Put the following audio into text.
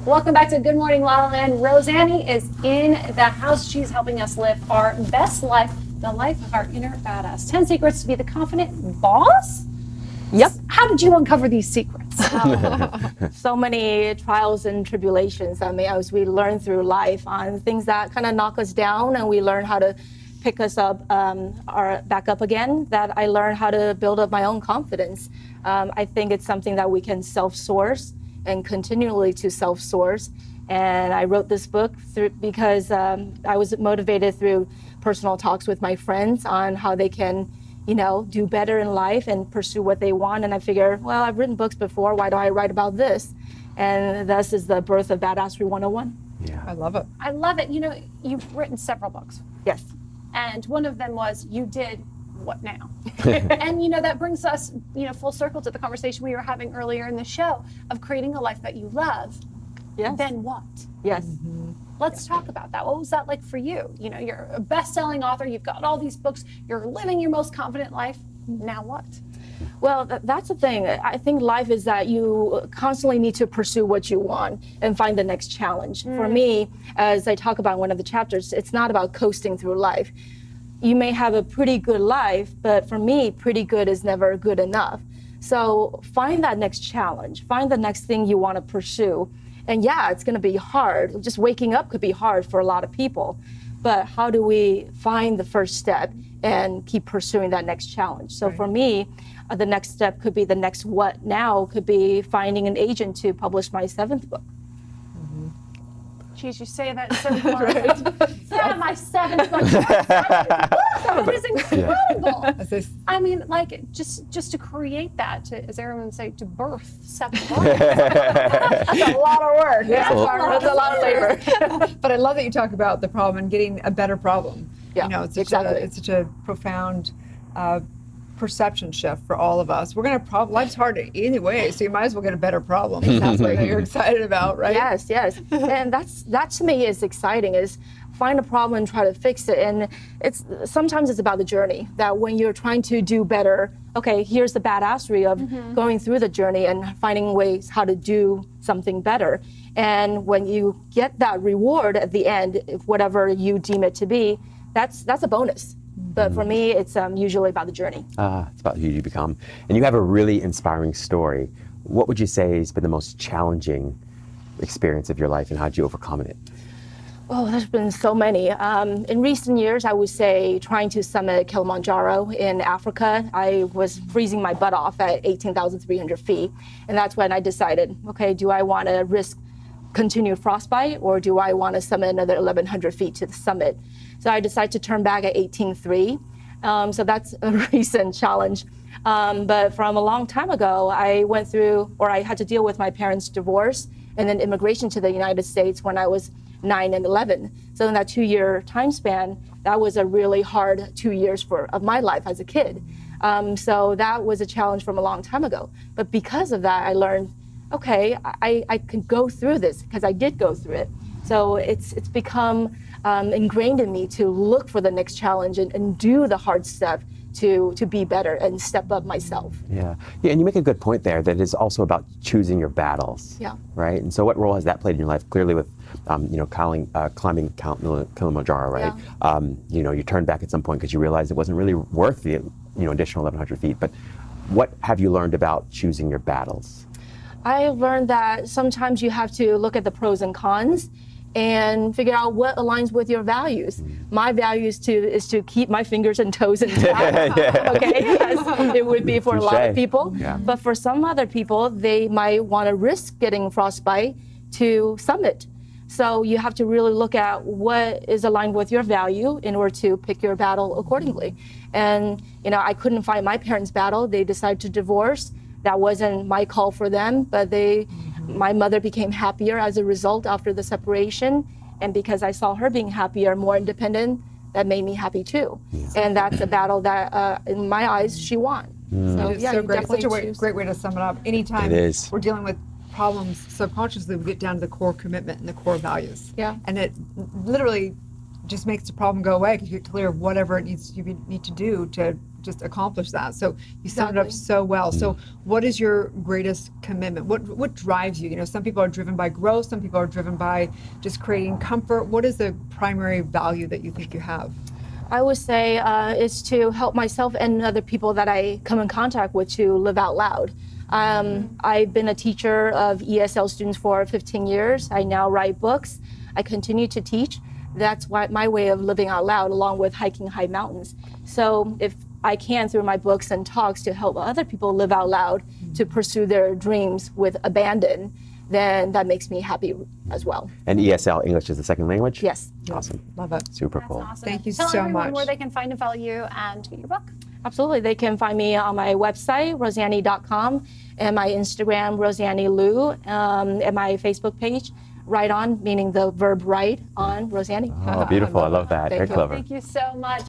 Welcome back to Good Morning La La Land. Roseanney is in the house. She's helping us live our best life, the life of our inner badass. 10 secrets to be the confident boss? Yep. How did you uncover these secrets? So many trials and tribulations. I mean, as we learn through life on things that kind of knock us down and we learn how to pick us up or back up again, that I learned how to build up my own confidence. I think it's something that we can self-source and continually to self-source. And I wrote this book because I was motivated through personal talks with my friends on how they can, do better in life and pursue what they want. And I figure, well, I've written books before, why do I write about this? And this is the birth of Badassery 101. Yeah, I love it. I love it. You've written several books. Yes. And one of them was You Did What Now? And that brings us, full circle to the conversation we were having earlier in the show of creating a life that you love. Yes. Then what? Yes. Mm-hmm. Let's talk about that. What was that like for you? You're a best-selling author. You've got all these books. You're living your most confident life. Now what? Well, that's the thing. I think life is that you constantly need to pursue what you want and find the next challenge. For me, as I talk about in one of the chapters, it's not about coasting through life. You may have a pretty good life, but for me, pretty good is never good enough. So find that next challenge. Find the next thing you want to pursue. And yeah, it's going to be hard. Just waking up could be hard for a lot of people. But how do we find the first step and keep pursuing that next challenge? So for me, the next step could be the next what now, could be finding an agent to publish my 7th book. Geez, you say that so blunt. Yeah, my 7th book. That is incredible. I mean, just to create that, as Erin would say, to birth 7 books. That's a lot of work. Yeah, that's a lot of labor. But I love that you talk about the problem and getting a better problem. Yeah, It's such a profound perception shift for all of us. We're gonna life's hard anyway, so you might as well get a better problem. That's what you're excited about, right? Yes. And that to me is exciting, is find a problem and try to fix it. And sometimes it's about the journey, that when you're trying to do better, okay, here's the badassery of going through the journey and finding ways how to do something better. And when you get that reward at the end, whatever you deem it to be, that's a bonus. But for me, it's usually about the journey. It's about who you become. And you have a really inspiring story. What would you say has been the most challenging experience of your life, and how did you overcome it? Oh, there's been so many. In recent years, I would say trying to summit Kilimanjaro in Africa, I was freezing my butt off at 18,300 feet. And that's when I decided, okay, do I want to risk continued frostbite, or do I want to summit another 1,100 feet to the summit? So I decided to turn back at 18.3. So that's a recent challenge. But from a long time ago, I had to deal with my parents' divorce and then immigration to the United States when I was 9 and 11. So in that 2-year time span, that was a really hard 2 years of my life as a kid. So that was a challenge from a long time ago. But because of that, I learned, okay, I can go through this, because I did go through it. So it's become ingrained in me to look for the next challenge and do the hard stuff to be better and step up myself. Yeah, and you make a good point there, that it's also about choosing your battles. Yeah. Right? And so what role has that played in your life? Clearly with, climbing Kilimanjaro, right? Yeah. You turned back at some point because you realized it wasn't really worth the, additional 1,100 feet. But what have you learned about choosing your battles? I learned that sometimes you have to look at the pros and cons and figure out what aligns with your values. My value is to keep my fingers and toes intact, okay, as it would be for a lot of people. Yeah. But for some other people, they might want to risk getting frostbite to summit. So you have to really look at what is aligned with your value in order to pick your battle accordingly. And I couldn't find my parents' battle. They decided to divorce. That wasn't my call for them, but my mother became happier as a result after the separation. And because I saw her being happier, more independent, that made me happy too. Yeah. And that's a battle that, in my eyes, she won. So it's yeah, so you great. definitely Such a great way to sum it up. Anytime we're dealing with problems subconsciously, we get down to the core commitment and the core values. Yeah. And it literally just makes the problem go away, because you get clear of whatever you need to do to just accomplish that. So you summed it up Exactly. so well. So what is your greatest commitment? What drives you? You know, some people are driven by growth, some people are driven by just creating comfort. What is the primary value that you think you have? I would say is to help myself and other people that I come in contact with to live out loud. I've been a teacher of ESL students for 15 years. I now write books. I continue to teach. That's my way of living out loud, along with hiking high mountains. So if I can, through my books and talks, to help other people live out loud, to pursue their dreams with abandon, then that makes me happy as well. And ESL, English is the second language? Yes. Awesome. Love it. Super That's cool. awesome. Thank you Tell so everyone much. where they can find and follow you and get your book. Absolutely. They can find me on my website, roseanney.com, and my Instagram, Roseanney Liu, and my Facebook page, Write On, meaning the verb write on Roseanney. Oh, beautiful. I love that. Thank Very you. clever. Thank you so much.